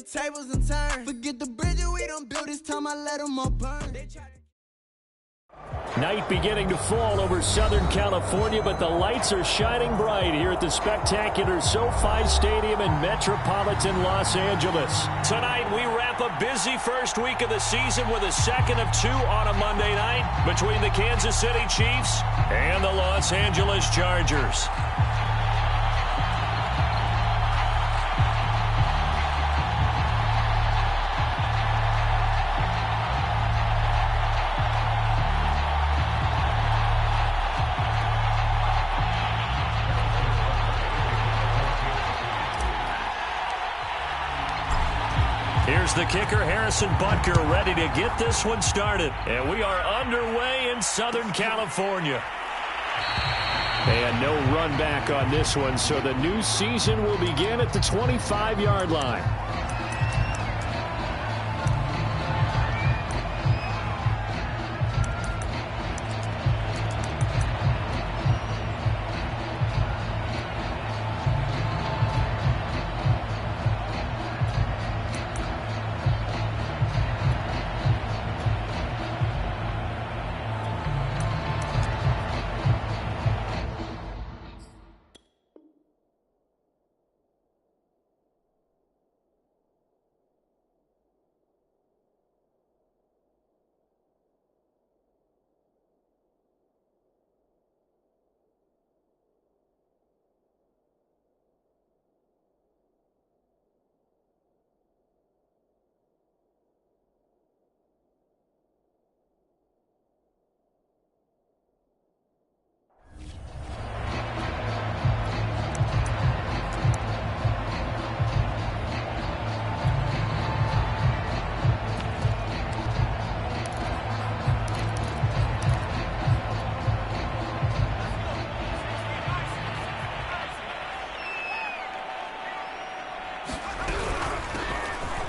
the tables and turn. Forget the bridges we don't build, this time I let them all burn. Night beginning to fall over Southern California, but the lights are shining bright here at the spectacular SoFi Stadium in metropolitan Los Angeles. Tonight, we wrap a busy first week of the season with a second of two on a Monday night between the Kansas City Chiefs and the Los Angeles Chargers. Here's the kicker, Harrison Butker, ready to get this one started. And we are underway in Southern California. And no run back on this one, so the new season will begin at the 25-yard line.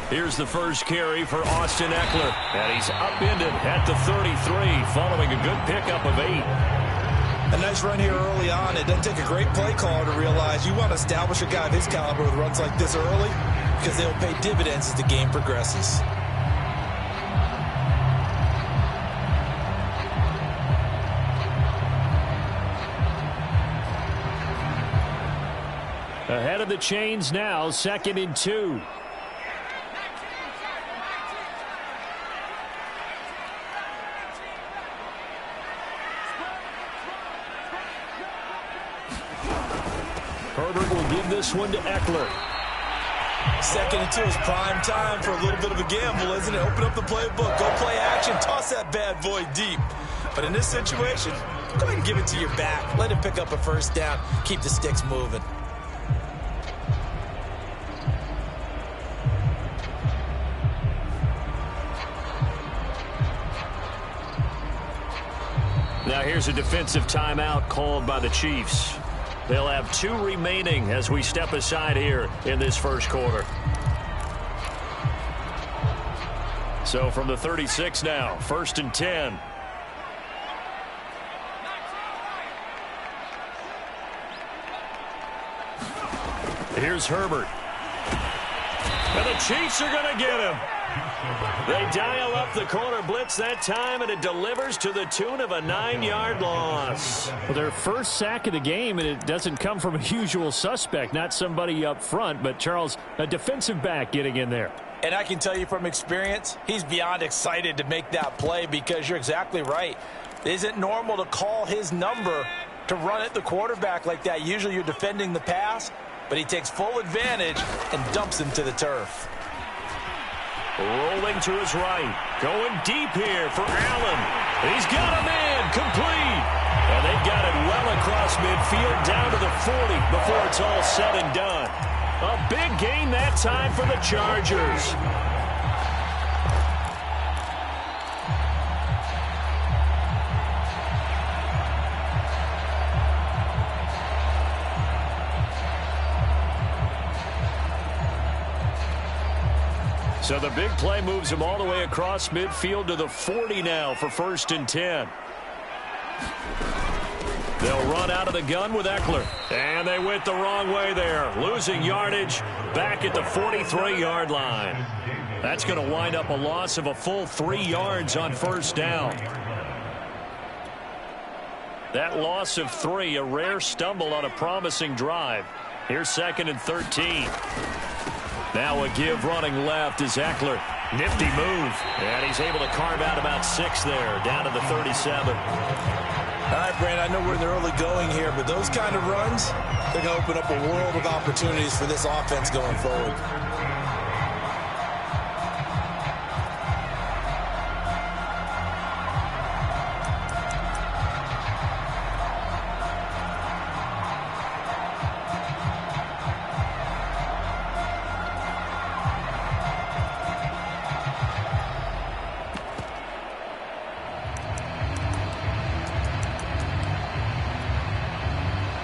Here's the first carry for Austin Eckler. And he's upended at the 33 following a good pickup of 8. A nice run here early on. It doesn't take a great play caller to realize you want to establish a guy of his caliber with runs like this early because they'll pay dividends as the game progresses. Ahead of the chains now, 2nd and 2. Herbert will give this one to Eckler. 2nd and 2 is prime time for a little bit of a gamble, isn't it? Open up the playbook, go play action, toss that bad boy deep. But in this situation, go ahead and give it to your back. Let him pick up a first down. Keep the sticks moving. Now here's a defensive timeout called by the Chiefs. They'll have 2 remaining as we step aside here in this first quarter. So from the 36 now, 1st and 10. Here's Herbert. And the Chiefs are going to get him. They dial up the corner blitz that time, and it delivers to the tune of a 9-yard loss. Well, their first sack of the game, and it doesn't come from a usual suspect, not somebody up front, but Charles, a defensive back getting in there. And I can tell you from experience, he's beyond excited to make that play because you're exactly right. It isn't normal to call his number to run at the quarterback like that. Usually you're defending the pass, but he takes full advantage and dumps him to the turf. Rolling to his right. Going deep here for Allen. He's got a man complete. And they've got it well across midfield down to the 40 before it's all said and done. A big gain that time for the Chargers. So the big play moves him all the way across midfield to the 40 now for 1st and 10. They'll run out of the gun with Eckler. And they went the wrong way there, losing yardage back at the 43-yard line. That's going to wind up a loss of a full 3 yards on first down. That loss of 3, a rare stumble on a promising drive. Here's 2nd and 13. Now a give running left is Eckler. Nifty move. And he's able to carve out about 6 there, down to the 37. All right, Brandon, I know we're in the early going here, but those kind of runs, they're going to open up a world of opportunities for this offense going forward.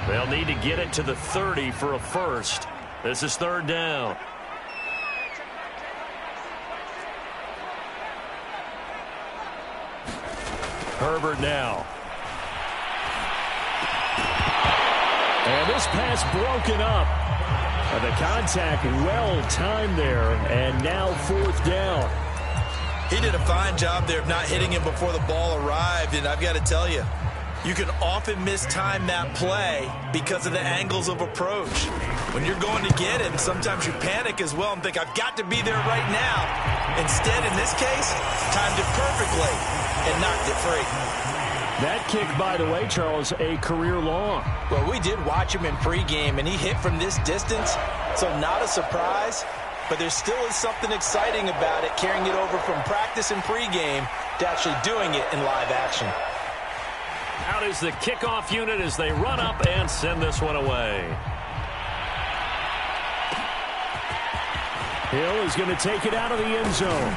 They'll need to get it to the 30 for a first. This is 3rd down. Herbert now. And this pass broken up. And the contact well timed there. And now 4th down. He did a fine job there of not hitting him before the ball arrived. And I've got to tell you, you can often mistime that play because of the angles of approach. When you're going to get him, sometimes you panic as well and think, I've got to be there right now. Instead, in this case, timed it perfectly and knocked it free. That kick, by the way, Charles, a career long. Well, we did watch him in pregame, and he hit from this distance, so not a surprise. But there still is something exciting about it, carrying it over from practice and pregame to actually doing it in live action. Out is the kickoff unit as they run up and send this one away. Hill is going to take it out of the end zone.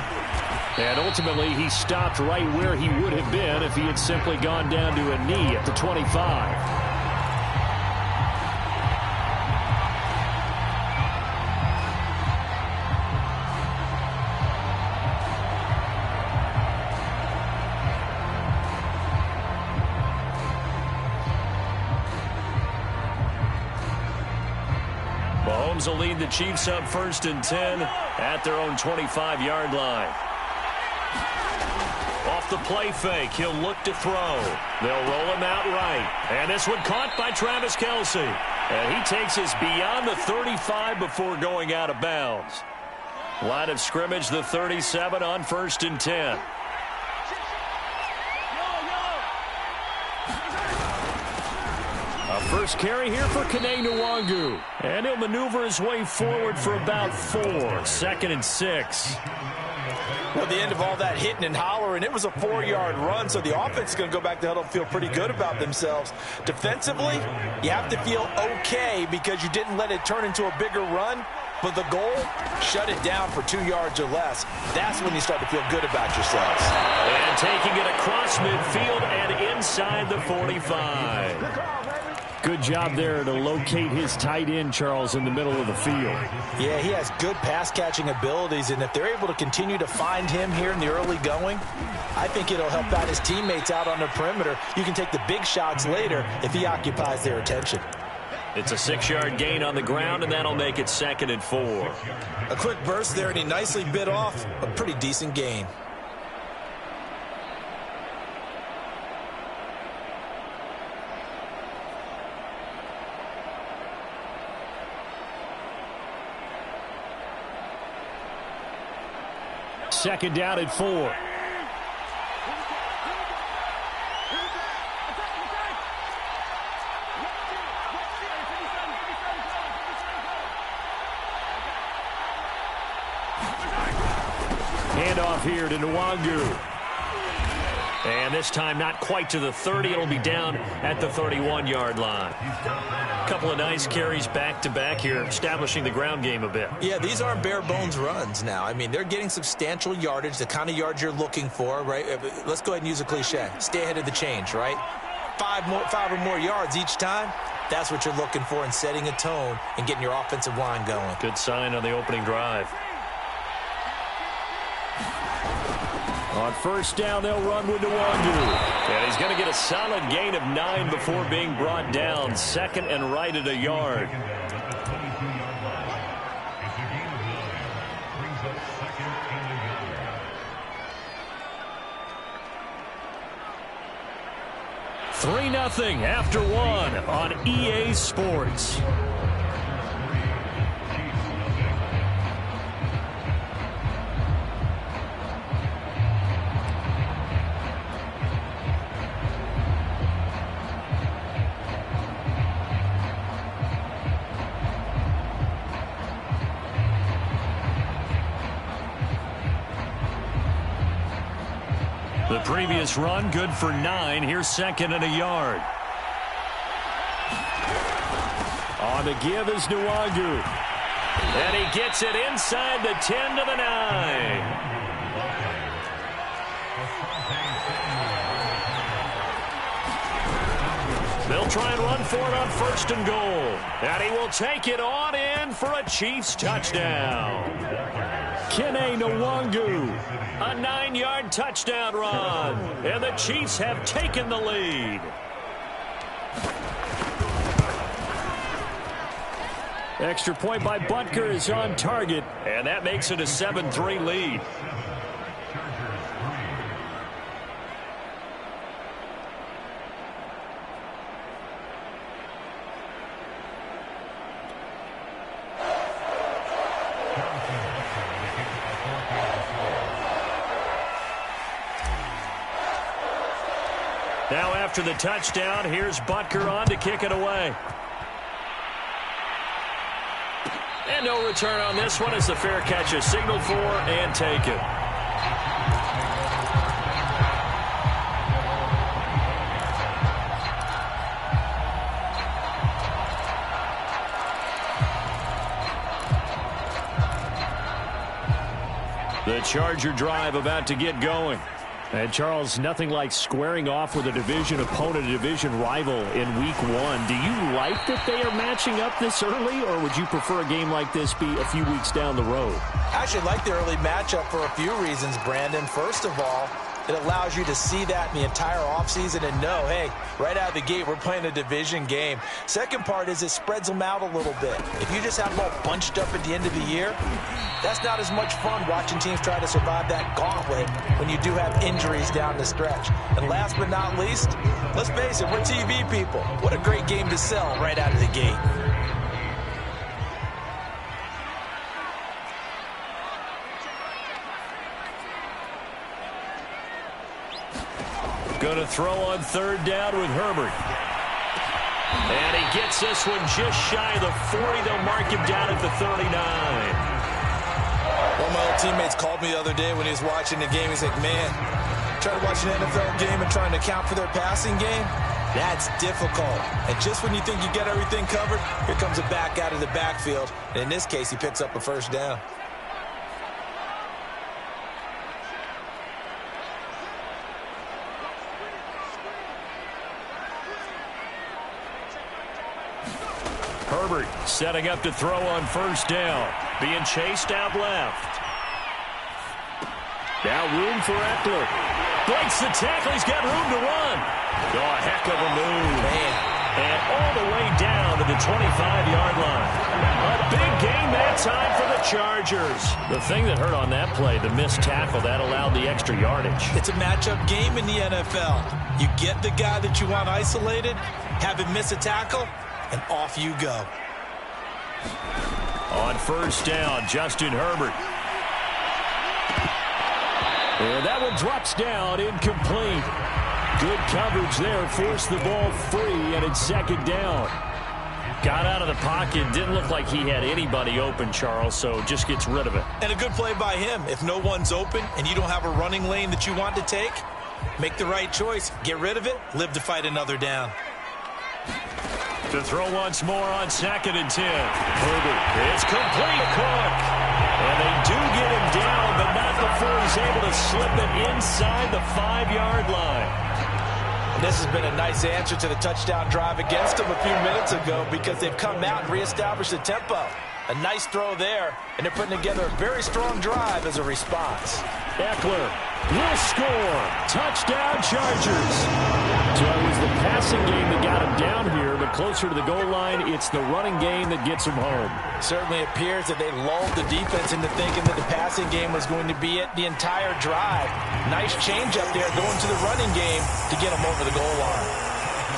And ultimately, he stopped right where he would have been if he had simply gone down to a knee at the 25. Mahomes will lead the Chiefs up 1st and 10 at their own 25-yard line. Off the play fake, he'll look to throw. They'll roll him out right. And this one caught by Travis Kelce. And he takes us beyond the 35 before going out of bounds. Line of scrimmage, the 37 on 1st and 10. A first carry here for Kene Nwangu. And he'll maneuver his way forward for about 4. 2nd and 6. Well, at the end of all that hitting and hollering, it was a 4-yard run, so the offense is going to go back to the huddle and feel pretty good about themselves. Defensively, you have to feel okay because you didn't let it turn into a bigger run, but the goal, shut it down for 2 yards or less. That's when you start to feel good about yourselves. And taking it across midfield and inside the 45. Good job there to locate his tight end, Charles, in the middle of the field. Yeah, he has good pass-catching abilities, and if they're able to continue to find him here in the early going, I think it'll help out his teammates out on the perimeter. You can take the big shots later if he occupies their attention. It's a 6-yard gain on the ground, and that'll make it 2nd and 4. A quick burst there, and he nicely bit off a pretty decent gain. Second down at 4. Handoff here to Nwangu. And this time not quite to the 30. It'll be down at the 31-yard line. A couple of nice carries back-to-back here, establishing the ground game a bit. Yeah, these aren't bare-bones runs now. I mean, they're getting substantial yardage, the kind of yards you're looking for, right? Let's go ahead and use a cliche. Stay ahead of the change, right? 5 or more yards each time. That's what you're looking for in setting a tone and getting your offensive line going. Good sign on the opening drive. On first down, they'll run with Nwangu. And he's going to get a solid gain of 9 before being brought down. Second and right at a yard. Three 0 after one on EA Sports. The previous run, good for 9. Here's second and a yard. On the give is Nwangu. And he gets it inside the 10 to the 9. They'll try and run for it on first and goal. And he will take it on in for a Chiefs touchdown. Kene Nwangu, a 9-yard touchdown run, and the Chiefs have taken the lead. Extra point by Butker is on target, and that makes it a 7-3 lead. Now after the touchdown, here's Butker on to kick it away. And no return on this one as the fair catch is signaled for and taken. The Charger drive about to get going. And, Charles, nothing like squaring off with a division opponent, a division rival in Week 1. Do you like that they are matching up this early, or would you prefer a game like this be a few weeks down the road? I actually like the early matchup for a few reasons, Brandon. First of all, it allows you to see that in the entire offseason and know, hey, right out of the gate, we're playing a division game. Second part is it spreads them out a little bit. If you just have them all bunched up at the end of the year, that's not as much fun watching teams try to survive that gauntlet when you do have injuries down the stretch. And last but not least, let's face it, we're TV people. What a great game to sell right out of the gate. Going to throw on third down with Herbert. And he gets this one just shy of the 40. They'll mark him down at the 39. One of my old teammates called me the other day when he was watching the game. He's like, man, trying to watch an NFL game and trying to account for their passing game, that's difficult. And just when you think you get everything covered, here comes a back out of the backfield. And in this case, he picks up a first down. Herbert setting up to throw on first down. Being chased out left. Now room for Eckler. Breaks the tackle. He's got room to run. Oh, a heck of a move. Man. And all the way down to the 25-yard line. A big game that time for the Chargers. The thing that hurt on that play, the missed tackle, that allowed the extra yardage. It's a matchup game in the NFL. You get the guy that you want isolated, have him miss a tackle, and off you go. On first down, Justin Herbert. And that one drops down, incomplete. Good coverage there, forced the ball free, and it's second down. Got out of the pocket, didn't look like he had anybody open, Charles, so just gets rid of it. And a good play by him. If no one's open and you don't have a running lane that you want to take, make the right choice. Get rid of it, live to fight another down. To throw once more on second and 10. Herbert, it's complete. Cook. And they do get him down, but not before he's able to slip it inside the 5-yard line. And this has been a nice answer to the touchdown drive against them a few minutes ago because they've come out and reestablished the tempo. A nice throw there, and they're putting together a very strong drive as a response. Eckler will score. Touchdown, Chargers. So it was the passing game that got him down here, but closer to the goal line, it's the running game that gets him home. Certainly appears that they lulled the defense into thinking that the passing game was going to be it the entire drive. Nice change up there going to the running game to get him over the goal line.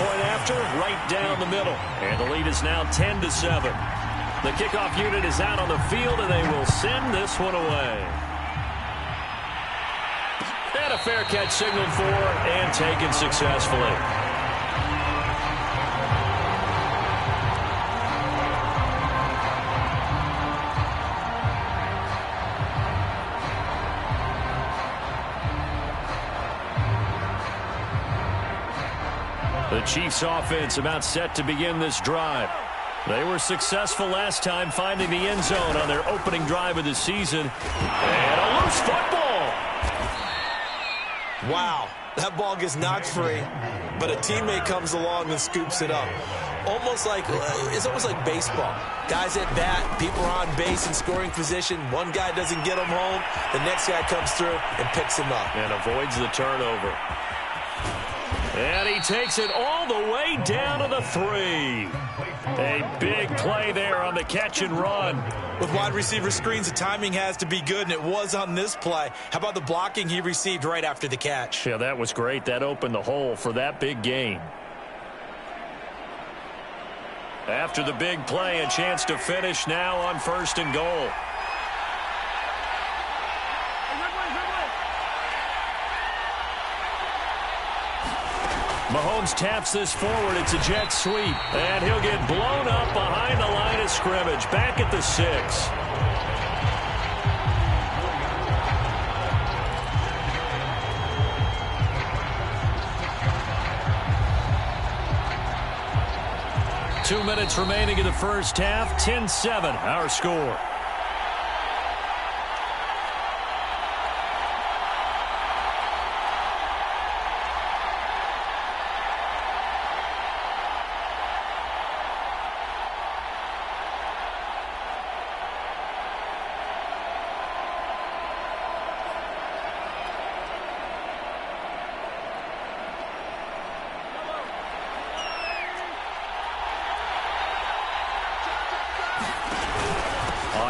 Point after, right down the middle. And the lead is now 10-7. The kickoff unit is out on the field, and they will send this one away. And a fair catch signaled for and taken successfully. The Chiefs offense about set to begin this drive. They were successful last time finding the end zone on their opening drive of the season. And a loose football. Wow, that ball gets knocked free, but a teammate comes along and scoops it up. It's almost like baseball. Guys at bat, people are on base in scoring position. One guy doesn't get him home. The next guy comes through and picks him up. And avoids the turnover. And he takes it all the way down to the 3. A big play there on the catch and run. With wide receiver screens, the timing has to be good, and it was on this play. How about the blocking he received right after the catch? Yeah, that was great. That opened the hole for that big gain. After the big play, a chance to finish now on 1st and goal. Mahomes taps this forward. It's a jet sweep. And he'll get blown up behind the line of scrimmage. Back at the 6. Two minutes remaining in the first half. 10-7, our score.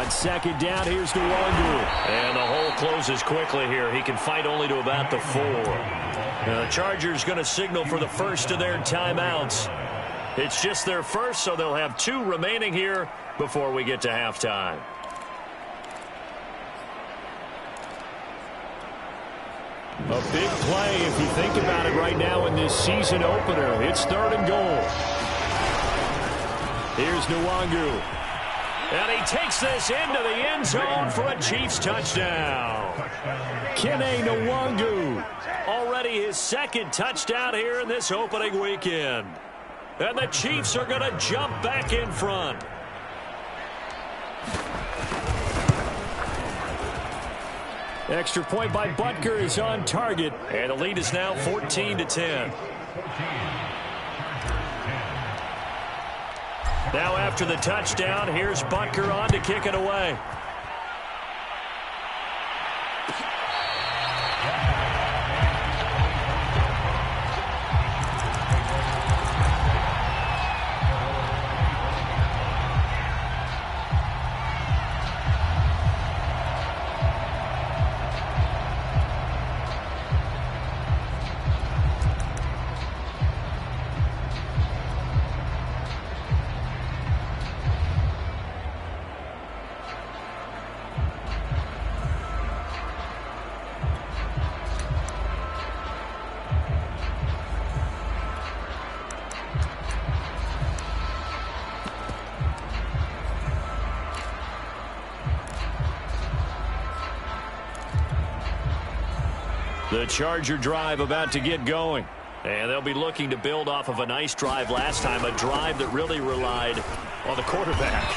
Second down, here's Nwangu. And the hole closes quickly here. He can fight only to about the 4. Now the Chargers going to signal for the first of their timeouts. It's just their first, so they'll have 2 remaining here before we get to halftime. A big play if you think about it right now in this season opener. It's 3rd and goal. Here's Nwangu. And he takes this into the end zone for a Chiefs touchdown. Kene Nwangu, already his 2nd touchdown here in this opening weekend. And the Chiefs are going to jump back in front. Extra point by Butker is on target. And the lead is now 14-10. Now after the touchdown, here's Butker on to kick it away. The Charger drive about to get going. And they'll be looking to build off of a nice drive last time, a drive that really relied on the quarterback.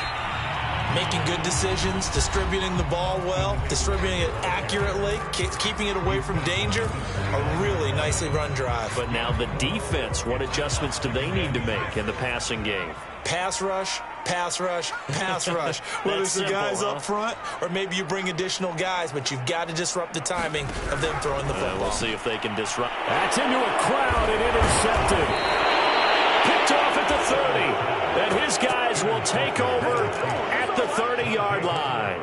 Making good decisions, distributing the ball well, distributing it accurately, keeping it away from danger. A really nicely run drive. But now the defense, what adjustments do they need to make in the passing game? Pass rush, pass rush, whether it's the guys up front or maybe you bring additional guys, but you've got to disrupt the timing of them throwing the football. We'll see if they can disrupt. That's into a crowd and intercepted. Picked off at the 30. And his guys will take over at the 30-yard line.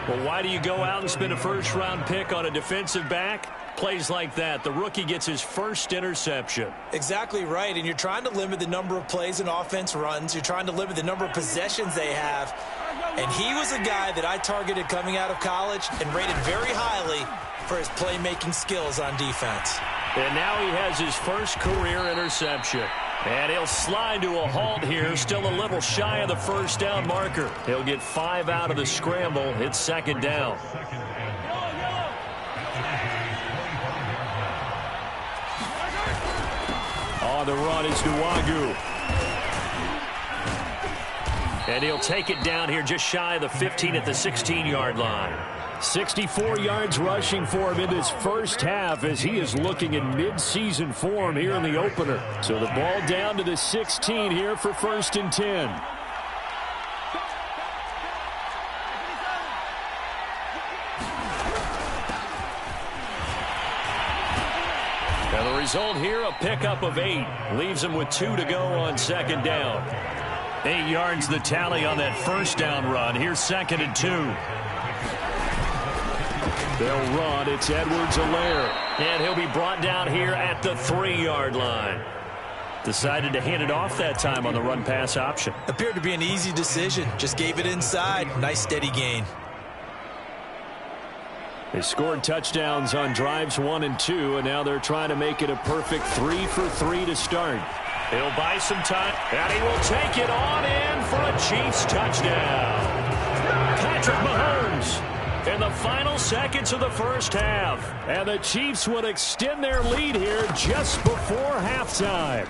Well, why do you go out and spend a first-round pick on a defensive back? Plays like that. The rookie gets his first interception. Exactly right, and you're trying to limit the number of plays an offense runs. You're trying to limit the number of possessions they have. And he was a guy that I targeted coming out of college and rated very highly for his playmaking skills on defense. And now he has his first career interception. And he'll slide to a halt here, still a little shy of the first down marker. He'll get 5 out of the scramble. It's second down. On the run is Nwagu. And he'll take it down here just shy of the 15 at the 16-yard line. 64 yards rushing for him in this first half as he is looking in mid-season form here in the opener. So the ball down to the 16 here for 1st and 10. Now the result here, a pickup of 8. Leaves him with 2 to go on second down. 8 yards the tally on that first down run. Here's 2nd and 2. They'll run. It's Edwards-Helaire. And he'll be brought down here at the 3-yard line. Decided to hand it off that time on the run-pass option. Appeared to be an easy decision. Just gave it inside. Nice steady gain. They scored touchdowns on drives 1 and 2, and now they're trying to make it a perfect 3 for 3 to start. He'll buy some time, and he will take it on in for a Chiefs touchdown. Patrick Mahomes in the final seconds of the first half. And the Chiefs would extend their lead here just before halftime.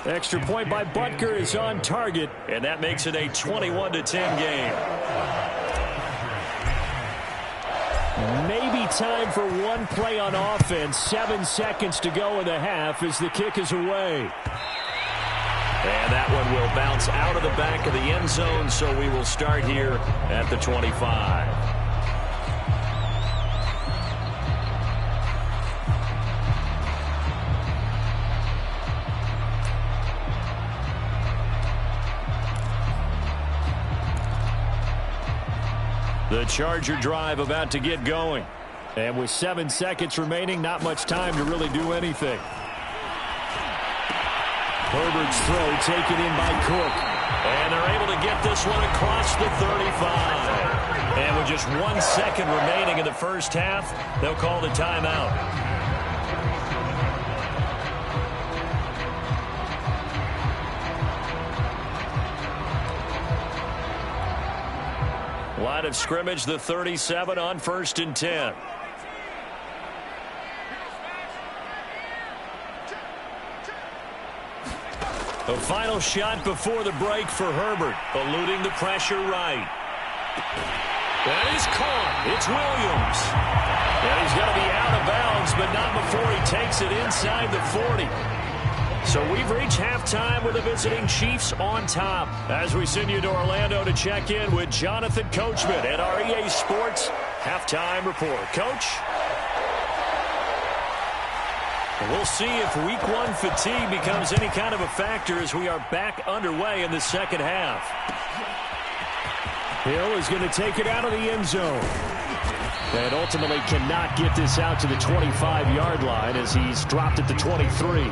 Extra point by Butker is on target, and that makes it a 21-10 game. Maybe time for one play on offense. 7 seconds to go in the half as the kick is away. And that one will bounce out of the back of the end zone, so we will start here at the 25. The Charger drive about to get going. And with 7 seconds remaining, not much time to really do anything. Herbert's throw taken in by Cook. And they're able to get this one across the 35. And with just 1 second remaining in the first half, they'll call the timeout. Line of scrimmage, the 37 on 1st and 10. The final shot before the break for Herbert, eluding the pressure right. That is caught. It's Williams. And he's going to be out of bounds, but not before he takes it inside the 40. So we've reached halftime with the visiting Chiefs on top. As we send you to Orlando to check in with Jonathan Coachman at our EA Sports Halftime Report. Coach? We'll see if Week 1 fatigue becomes any kind of a factor as we are back underway in the second half. Hill is going to take it out of the end zone. And ultimately cannot get this out to the 25-yard line as he's dropped at the 23.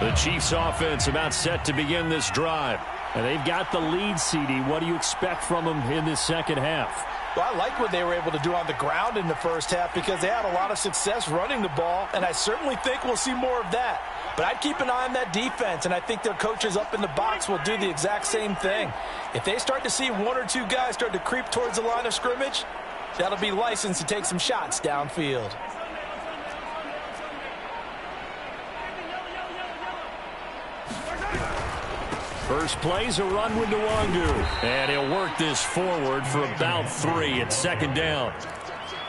The Chiefs offense about set to begin this drive. And they've got the lead, CD. What do you expect from them in this second half? Well, I like what they were able to do on the ground in the first half because they had a lot of success running the ball, and I certainly think we'll see more of that. But I'd keep an eye on that defense, and I think their coaches up in the box will do the exact same thing. If they start to see 1 or 2 guys start to creep towards the line of scrimmage, that'll be licensed to take some shots downfield. First play's a run with Nwangu. And he'll work this forward for about 3 at second down.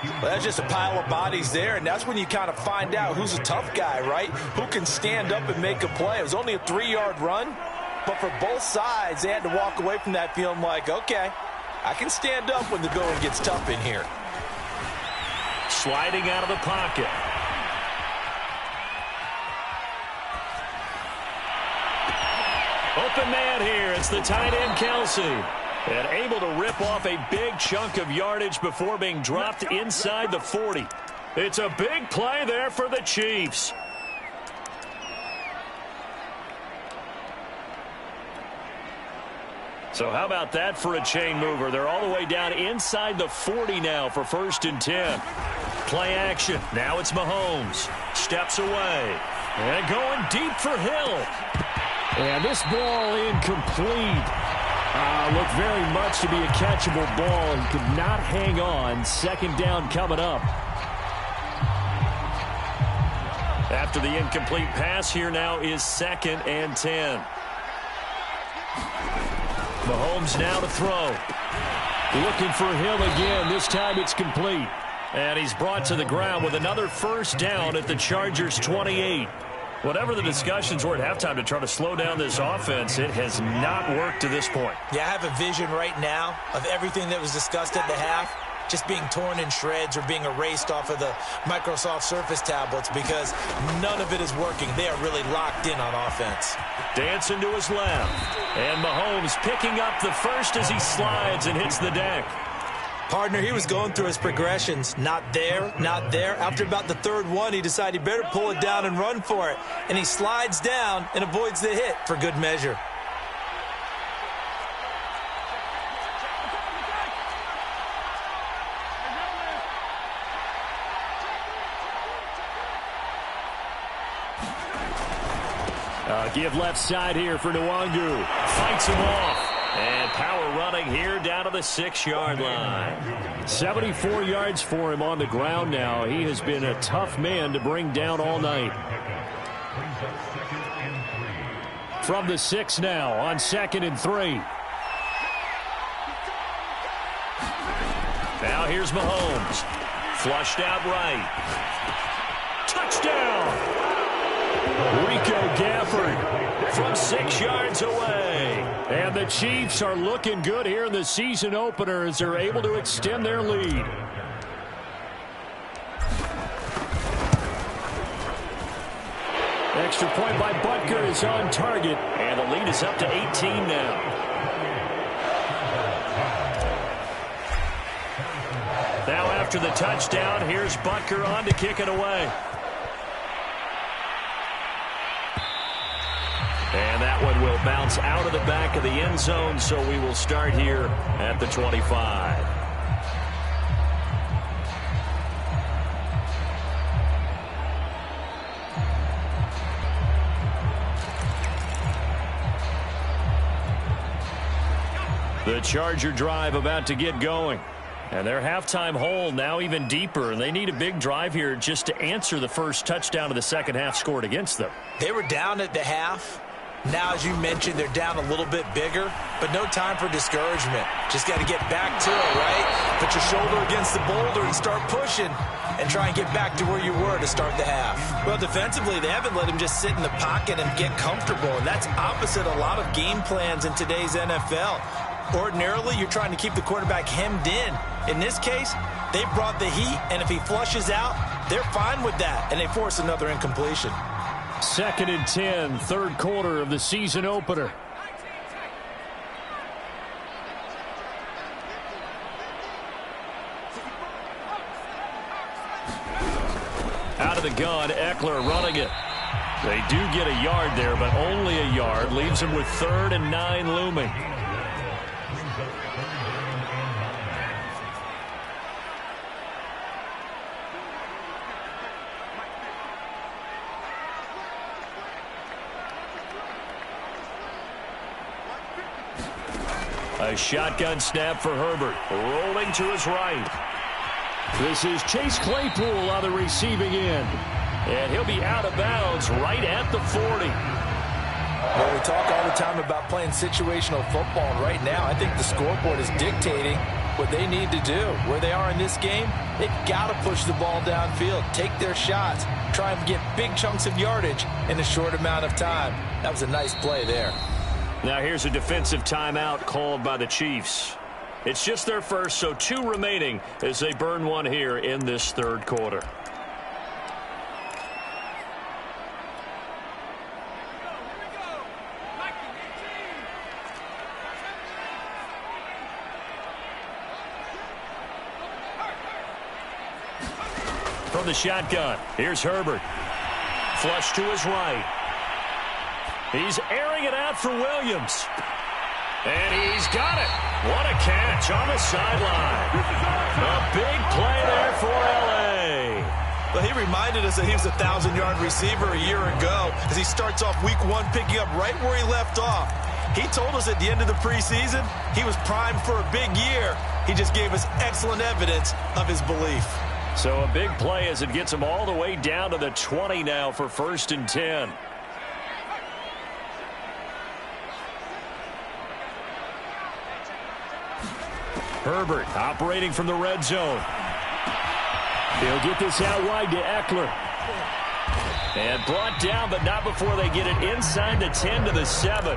Well, that's just a pile of bodies there, and that's when you kind of find out who's a tough guy, right? Who can stand up and make a play. It was only a 3-yard run, but for both sides, they had to walk away from that feeling like, okay, I can stand up when the going gets tough in here. Sliding out of the pocket. Open man here. It's the tight end, Kelsey. And able to rip off a big chunk of yardage before being dropped inside the 40. It's a big play there for the Chiefs. So how about that for a chain mover? They're all the way down inside the 40 now for 1st and 10. Play action. Now it's Mahomes. Steps away. And going deep for Hill. And this ball incomplete. Looked very much to be a catchable ball. He could not hang on. Second down coming up. After the incomplete pass, here now is 2nd and 10. Mahomes now to throw. Looking for Hill again. This time it's complete. And he's brought to the ground with another first down at the Chargers' 28. Whatever the discussions were at halftime to try to slow down this offense, it has not worked to this point. Yeah, I have a vision right now of everything that was discussed at the half just being torn in shreds or being erased off of the Microsoft Surface tablets because none of it is working. They are really locked in on offense. Dancing to his left. And Mahomes picking up the first as he slides and hits the deck. Partner, he was going through his progressions. Not there, not there. After about the 3rd one, he decided he better pull it down and run for it. And he slides down and avoids the hit for good measure. Give left side here for Nwangu. Fights him off. And power running here down to the 6-yard line. 74 yards for him on the ground now. He has been a tough man to bring down all night. From the 6 now on 2nd and 3. Now here's Mahomes. Flushed out right. Touchdown! Rico Gafford from 6 yards away. And the Chiefs are looking good here in the season opener as they're able to extend their lead. Extra point by Butker is on target. And the lead is up to 18 now. Now after the touchdown, here's Butker on to kick it away. And that one will bounce out of the back of the end zone, so we will start here at the 25. The Charger drive about to get going. And their halftime hole now even deeper, and they need a big drive here just to answer the first touchdown of the second half scored against them. They were down at the half. Now, as you mentioned, they're down a little bit bigger, but no time for discouragement. Just got to get back to it, right? Put your shoulder against the boulder and start pushing and try and get back to where you were to start the half. Well, defensively, they haven't let him just sit in the pocket and get comfortable, and that's opposite a lot of game plans in today's NFL. Ordinarily, you're trying to keep the quarterback hemmed in. In this case, they brought the heat, and if he flushes out, they're fine with that, and they force another incompletion. 2nd and 10, 3rd quarter of the season opener. Out of the gun, Eckler running it. They do get a yard there, but only a yard. Leaves them with 3rd and 9 looming. A shotgun snap for Herbert. Rolling to his right. This is Chase Claypool on the receiving end. And he'll be out of bounds right at the 40. Well, we talk all the time about playing situational football, and right now I think the scoreboard is dictating what they need to do. Where they are in this game, they've got to push the ball downfield, take their shots, try and get big chunks of yardage in a short amount of time. That was a nice play there. Now here's a defensive timeout called by the Chiefs. It's just their first, so 2 remaining as they burn one here in this third quarter. From the shotgun, here's Herbert. Flush to his right. He's airing it out for Williams. And he's got it. What a catch on the sideline. A big play there for L.A. Well, he reminded us that he was a 1,000-yard receiver a year ago as he starts off week 1 picking up right where he left off. He told us at the end of the preseason he was primed for a big year. He just gave us excellent evidence of his belief. So a big play as it gets him all the way down to the 20 now for 1st and 10. Herbert operating from the red zone. He'll get this out wide to Eckler. And brought down, but not before they get it inside the 10 to the 7.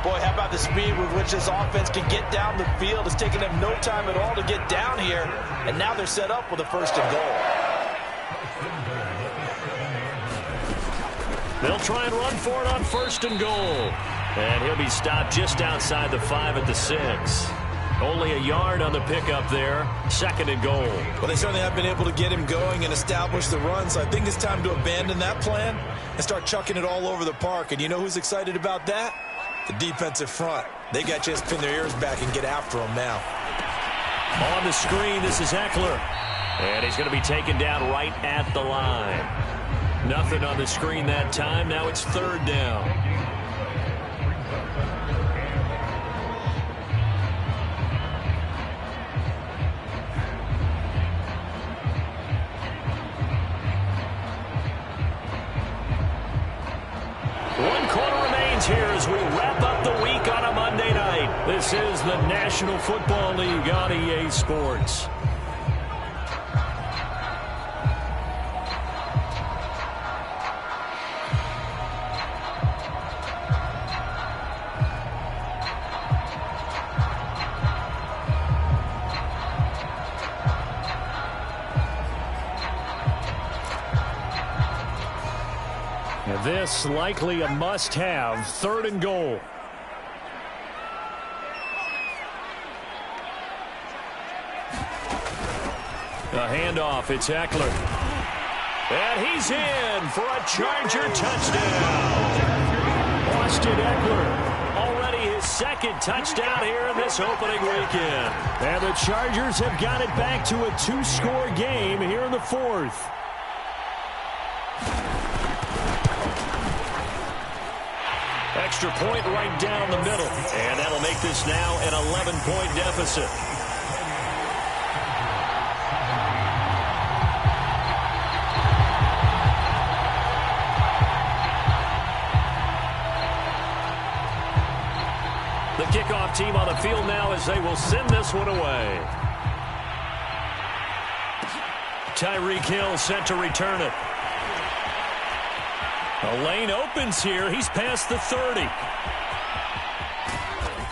Boy, how about the speed with which this offense can get down the field? It's taken them no time at all to get down here. And now they're set up with a 1st and goal. They'll try and run for it on 1st and goal. And he'll be stopped just outside the 5 at the 6. Only a yard on the pickup there. 2nd and goal. Well, they certainly have been able to get him going and establish the run, so I think it's time to abandon that plan and start chucking it all over the park. And you know who's excited about that? The defensive front. They got to just pin their ears back and get after him now. On the screen, this is Eckler. And he's going to be taken down right at the line. Nothing on the screen that time. Now it's 3rd down. Here as we wrap up the week on a Monday night. This is the National Football League on EA Sports. This likely a must-have. 3rd and goal. A handoff. It's Eckler. And he's in for a Charger touchdown. Austin Eckler. Already his 2nd touchdown here in this opening weekend. And the Chargers have got it back to a 2-score game here in the 4th. Extra point right down the middle. And that'll make this now an 11-point deficit. The kickoff team on the field now as they will send this one away. Tyreek Hill set to return it. A lane opens here. He's past the 30.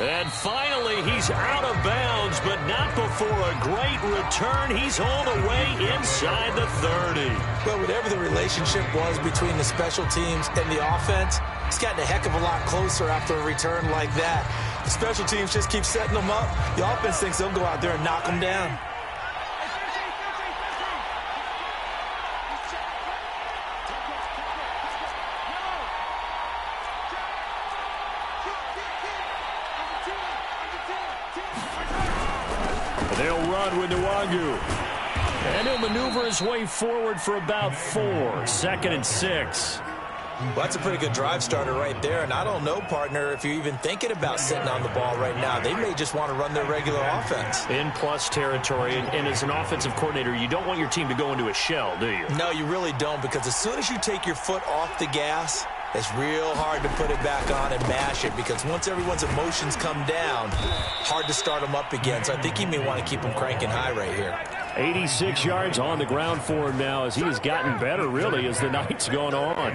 And finally, he's out of bounds, but not before a great return. He's all the way inside the 30. Well, whatever the relationship was between the special teams and the offense, it's gotten a heck of a lot closer after a return like that. The special teams just keep setting them up. The offense thinks they'll go out there and knock them down. They'll run with Nwangu. And he'll maneuver his way forward for about 4. 2nd and 6. Well, that's a pretty good drive starter right there. And I don't know, partner, if you're even thinking about sitting on the ball right now. They may just want to run their regular offense. In plus territory. And as an offensive coordinator, you don't want your team to go into a shell, do you? No, you really don't, because as soon as you take your foot off the gas, it's real hard to put it back on and mash it because once everyone's emotions come down, hard to start them up again. So I think he may want to keep them cranking high right here. 86 yards on the ground for him now as he has gotten better, really, as the night's gone on.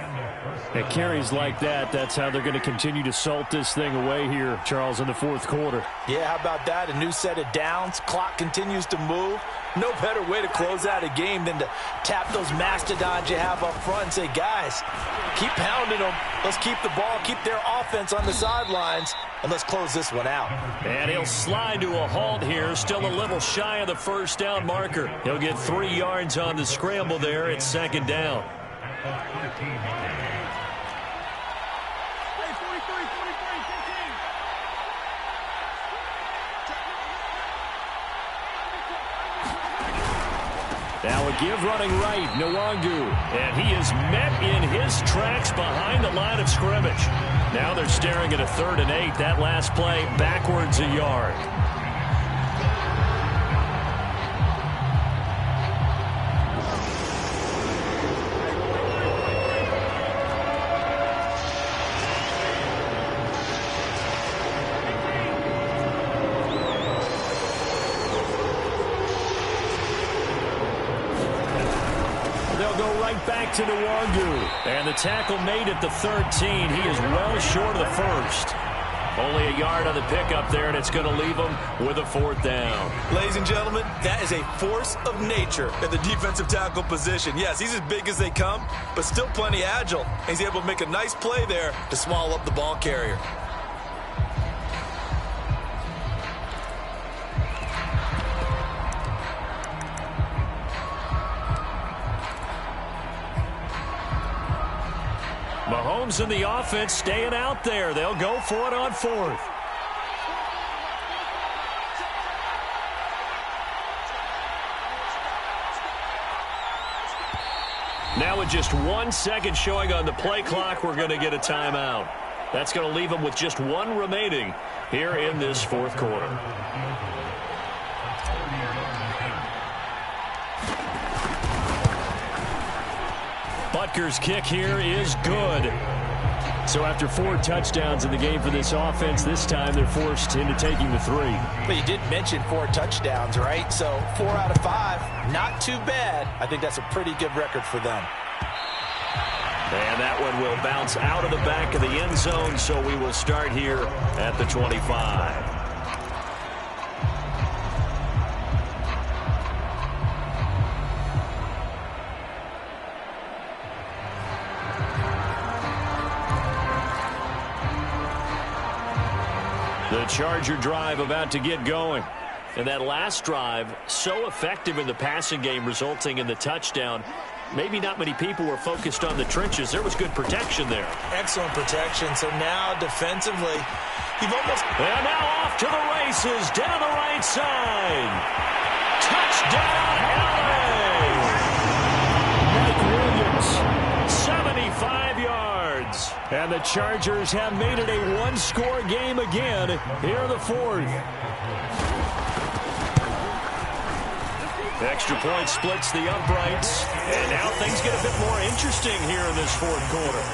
At carries like that, that's how they're going to continue to salt this thing away here, Charles, in the fourth quarter. Yeah, how about that? A new set of downs. Clock continues to move. No better way to close out a game than to tap those mastodons you have up front and say, guys, keep pounding them. Let's keep the ball, keep their offense on the sidelines, and let's close this one out. And he'll slide to a halt here, still a little shy of the first down marker. He'll get 3 yards on the scramble there. It's second down. Now a give running right, Nwangu. And he is met in his tracks behind the line of scrimmage. Now they're staring at a 3rd and 8. That last play backwards a yard. Back to Nwangu. And the tackle made at the 13. He is well short of the first. Only a yard on the pickup there, and it's going to leave him with a 4th down. Ladies and gentlemen, that is a force of nature at the defensive tackle position. Yes, he's as big as they come, but still plenty agile. He's able to make a nice play there to swallow up the ball carrier. Mahomes and the offense staying out there. They'll go for it on 4th. Now with just 1 second showing on the play clock, we're going to get a timeout. That's going to leave them with just 1 remaining here in this 4th quarter. Butker's kick here is good. So after 4 touchdowns in the game for this offense, this time they're forced into taking the 3. But you did mention 4 touchdowns, right? So 4 out of 5, not too bad. I think that's a pretty good record for them. And that one will bounce out of the back of the end zone, so we will start here at the 25. The Charger drive about to get going. And that last drive, so effective in the passing game, resulting in the touchdown. Maybe not many people were focused on the trenches. There was good protection there. Excellent protection. So now defensively, you've almost... And now off to the races, down the right side. Touchdown, LA! Mike Williams, 75 yards. And the Chargers have made it a one-score game again here in the 4th. Extra point splits the uprights. And now things get a bit more interesting here in this 4th quarter.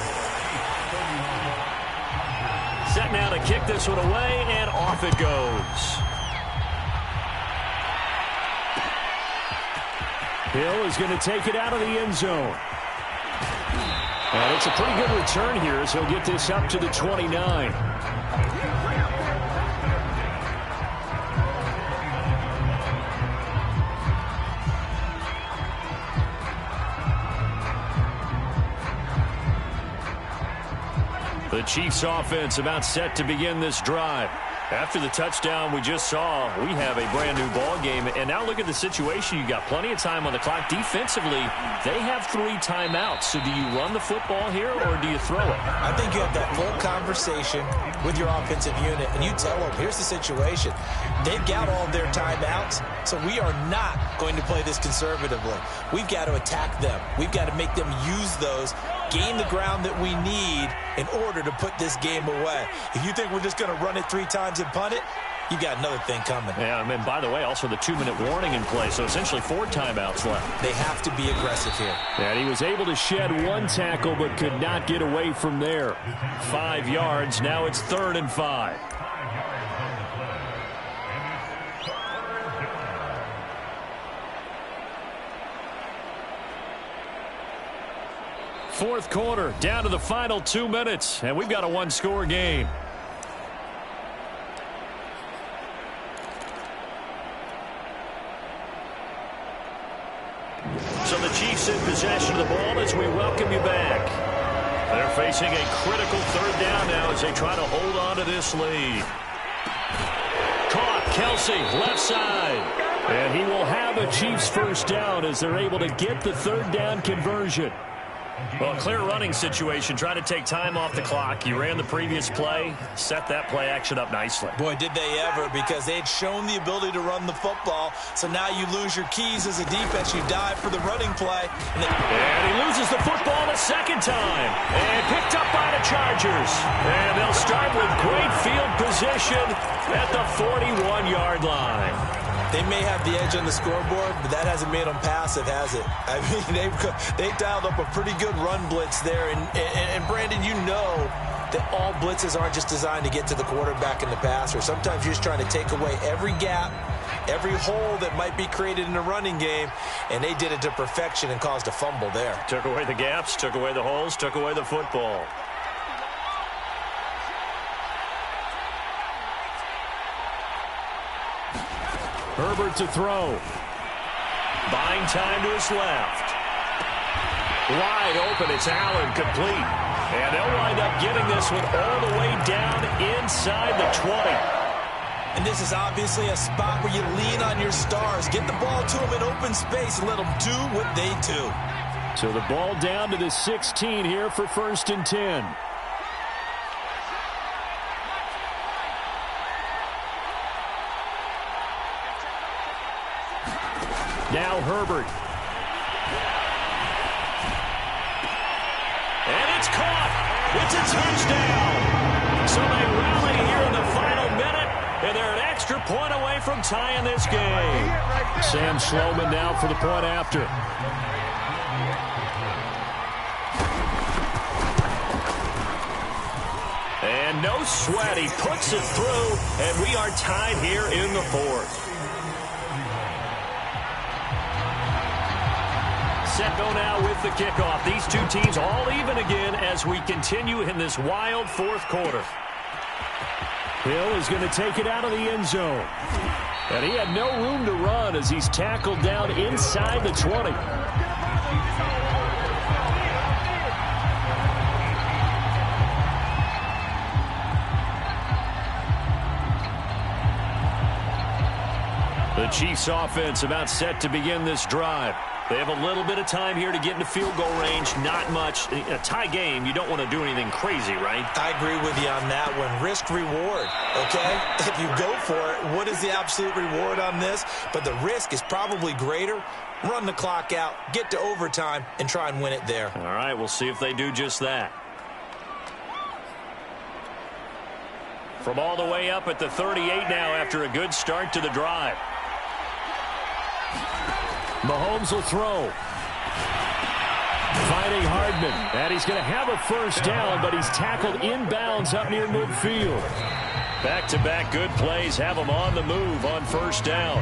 Set now to kick this one away, and off it goes. Hill is going to take it out of the end zone. And it's a pretty good return here as he'll get this up to the 29. The Chiefs offense about set to begin this drive. After the touchdown we just saw, we have a brand new ball game. And now look at the situation. You got plenty of time on the clock. Defensively, they have 3 timeouts. So do you run the football here or do you throw it? I think you have that full conversation with your offensive unit, and you tell them, here's the situation. They've got all of their timeouts, so we are not going to play this conservatively. We've got to attack them. We've got to make them use those, gain the ground that we need in order to put this game away. If you think we're just going to run it 3 times and punt it, you got another thing coming. Yeah, and by the way, also the 2-minute warning in play, so essentially 4 timeouts left. They have to be aggressive here. And he was able to shed 1 tackle but could not get away from there. 5 yards. Now it's 3rd and 5. Fourth quarter, down to the final 2 minutes, and we've got a 1-score game. So the Chiefs in possession of the ball as we welcome you back. They're facing a critical 3rd down now as they try to hold on to this lead. Caught, Kelsey, left side. And he will have a Chiefs first down as they're able to get the 3rd down conversion. Well, clear running situation. Try to take time off the clock. You ran the previous play, set that play action up nicely. Boy, did they ever, because they had shown the ability to run the football. So now you lose your keys as a defense. You dive for the running play. And he loses the football the second time. And picked up by the Chargers. And they'll start with great field position at the 41-yard line. They may have the edge on the scoreboard, but that hasn't made them passive, has it? I mean, they dialed up a pretty good run blitz there. And Brandon, you know that all blitzes aren't just designed to get to the quarterback and the passer. Sometimes you're just trying to take away every gap, every hole that might be created in the running game, and they did it to perfection and caused a fumble there. Took away the gaps, took away the holes, took away the football. Herbert to throw. Buying time to his left. Wide open. It's Allen, complete. And they'll wind up getting this one all the way down inside the 20. And this is obviously a spot where you lean on your stars. Get the ball to them in open space and let them do what they do. So the ball down to the 16 here for 1st and 10. Now Herbert. And it's caught. It's a touchdown. So they rally here in the final minute, and they're an extra point away from tying this game. Sam Sloman now for the point after. And no sweat. He puts it through, and we are tied here in the 4th. Set go now with the kickoff. These two teams all even again as we continue in this wild 4th quarter. Hill is going to take it out of the end zone. And he had no room to run as he's tackled down inside the 20. The Chiefs offense about set to begin this drive. They have a little bit of time here to get into field goal range. Not much. In a tie game, you don't want to do anything crazy, right? I agree with you on that one. Risk-reward, okay? If you go for it, what is the absolute reward on this? But the risk is probably greater. Run the clock out, get to overtime, and try and win it there. All right, we'll see if they do just that. From all the way up at the 38 now after a good start to the drive. Mahomes will throw. Finding Hardman. And he's going to have a first down, but he's tackled inbounds up near midfield. Back-to-back good plays have him on the move on first down.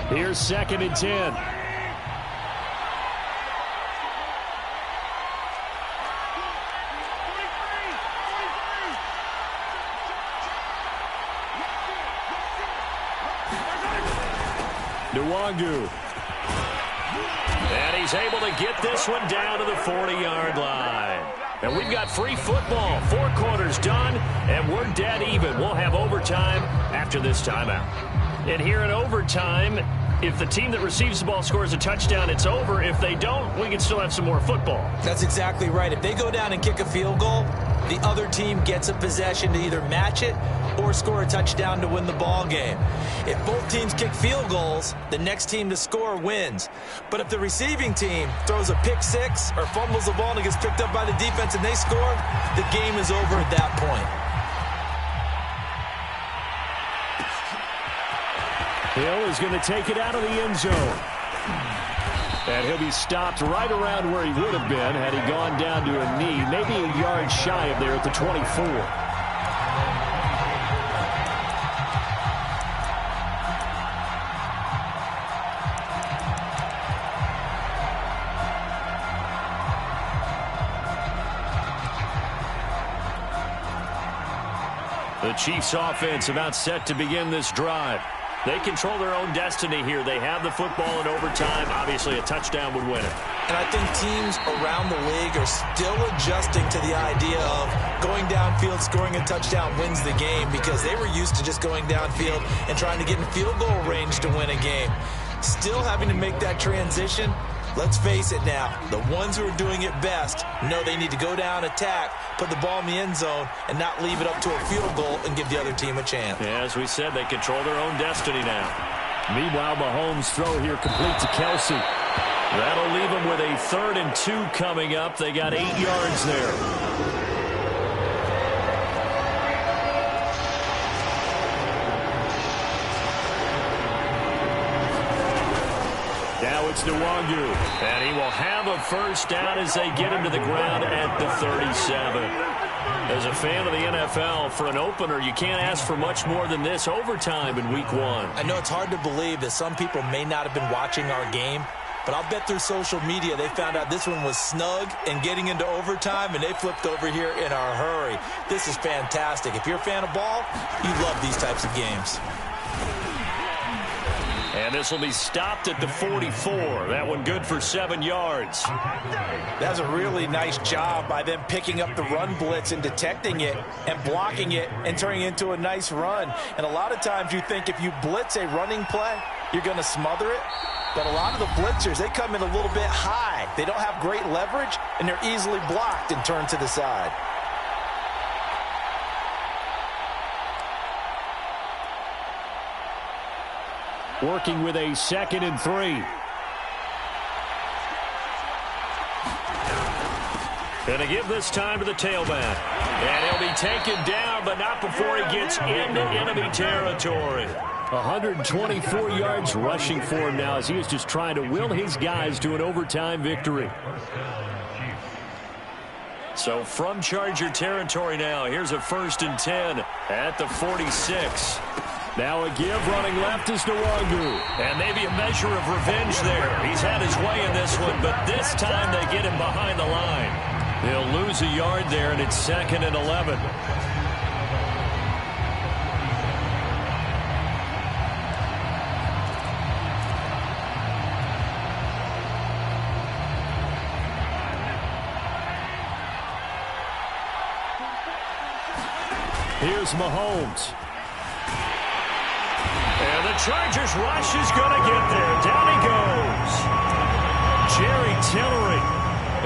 Here's 2nd and 10. Nwangu. And he's able to get this one down to the 40-yard line. And we've got free football. 4 quarters done, and we're dead even. We'll have overtime after this timeout. And here in overtime, if the team that receives the ball scores a touchdown, it's over. If they don't, we can still have some more football. That's exactly right. If they go down and kick a field goal, the other team gets a possession to either match it or score a touchdown to win the ball game. If both teams kick field goals, the next team to score wins. But if the receiving team throws a pick six or fumbles the ball and it gets picked up by the defense and they score, the game is over at that point. Hill is going to take it out of the end zone. And he'll be stopped right around where he would have been had he gone down to a knee, maybe a yard shy of there at the 24. The Chiefs offense about set to begin this drive. They control their own destiny here. They have the football in overtime. Obviously, a touchdown would win it. And I think teams around the league are still adjusting to the idea of going downfield, scoring a touchdown wins the game, because they were used to just going downfield and trying to get in field goal range to win a game. Still having to make that transition. Let's face it now, the ones who are doing it best know they need to go down, attack, put the ball in the end zone, and not leave it up to a field goal and give the other team a chance. Yeah, as we said, they control their own destiny now. Meanwhile, Mahomes' throw here complete to Kelsey. That'll leave them with a 3rd and 2 coming up. They got 8 yards there. It's Nwangu, and he will have a first down as they get him to the ground at the 37. As a fan of the NFL, for an opener, you can't ask for much more than this overtime in Week 1. I know it's hard to believe that some people may not have been watching our game, but I'll bet through social media they found out this one was snug and getting into overtime, and they flipped over here in a hurry. This is fantastic. If you're a fan of ball, you love these types of games. And this will be stopped at the 44. That one good for 7 yards. That's a really nice job by them picking up the run blitz and detecting it and blocking it and turning it into a nice run. And a lot of times you think if you blitz a running play, you're going to smother it. But a lot of the blitzers, they come in a little bit high. They don't have great leverage, and they're easily blocked and turned to the side. Working with a 2nd and 3. Going to give this time to the tailback. And he'll be taken down, but not before he gets into enemy territory. 124 yards rushing for him now as he is just trying to will his guys to an overtime victory. So from Charger territory now, here's a 1st and 10 at the 46. Now a give, running left is Nwangu. And maybe a measure of revenge there. He's had his way in this one, but this time they get him behind the line. He'll lose a yard there, and it's 2nd and 11. Here's Mahomes. And the Chargers rush is going to get there. Down he goes. Jerry Tillery.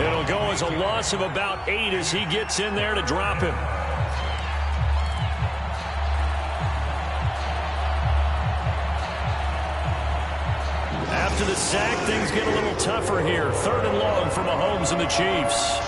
It'll go as a loss of about 8 as he gets in there to drop him. After the sack, things get a little tougher here. 3rd and long for Mahomes and the Chiefs.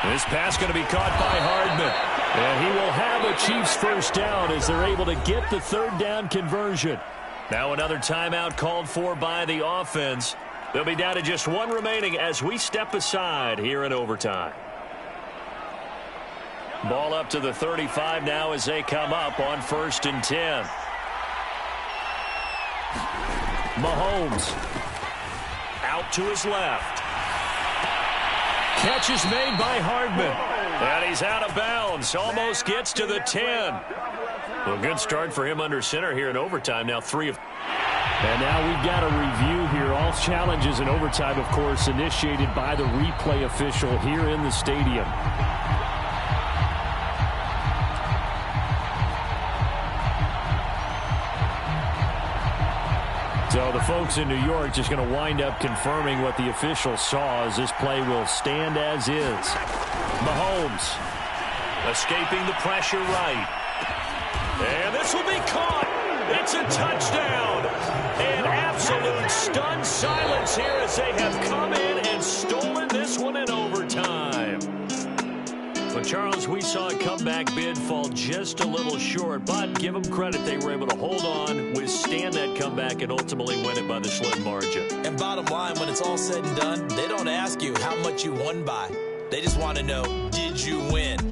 This pass going to be caught by Hardman. And he will have a Chiefs first down as they're able to get the 3rd down conversion. Now another timeout called for by the offense. They'll be down to just 1 remaining as we step aside here in overtime. Ball up to the 35 now as they come up on 1st and 10. Mahomes out to his left. Catch is made by Hardman. And he's out of bounds. Almost gets to the 10. Well, good start for him under center here in overtime. Now 3 of... And now we've got a review here. All challenges in overtime, of course, initiated by the replay official here in the stadium. So the folks in New York just going to wind up confirming what the officials saw, as this play will stand as is. Mahomes escaping the pressure right. And this will be caught. It's a touchdown. An absolute stunned silence here as they have come in and stolen this one in overtime. But, Charles, we saw a comeback bid fall just a little short, but give them credit. They were able to hold on, withstand that comeback, and ultimately win it by the slim margin. And bottom line, when it's all said and done, they don't ask you how much you won by. They just want to know, did you win?